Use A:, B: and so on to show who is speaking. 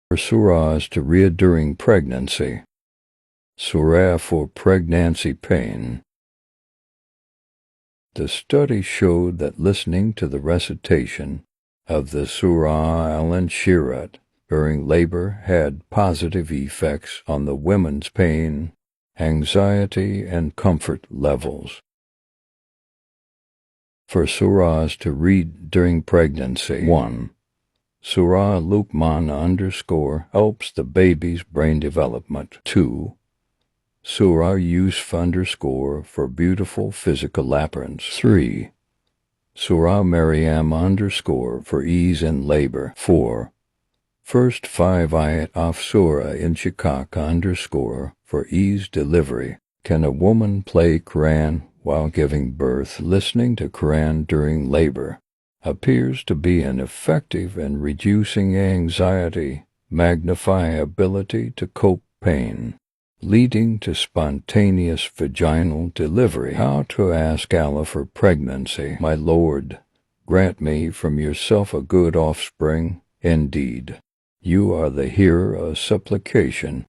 A: For surahs to read during pregnancy. Surah for pregnancy pain. The study showed that listening to the recitation of the Surah al-Inshirat during labor had positive effects on the women's pain, anxiety, and comfort levels. For surahs to read during pregnancy. 1. Surah Luqman _ helps the baby's brain development. 2. Surah Yusuf _ for beautiful physical appearance. 3. Surah Maryam _ for ease in labor. 4. First 5 ayat of Surah Inshikak _ for ease delivery. Can a woman play Quran while giving birth? Listening to Quran during labor appears to be an effective in reducing anxiety, magnify ability to cope pain, leading to spontaneous vaginal delivery. How to ask Allah for pregnancy. My Lord, grant me from yourself a good offspring. Indeed, you are the hearer of supplication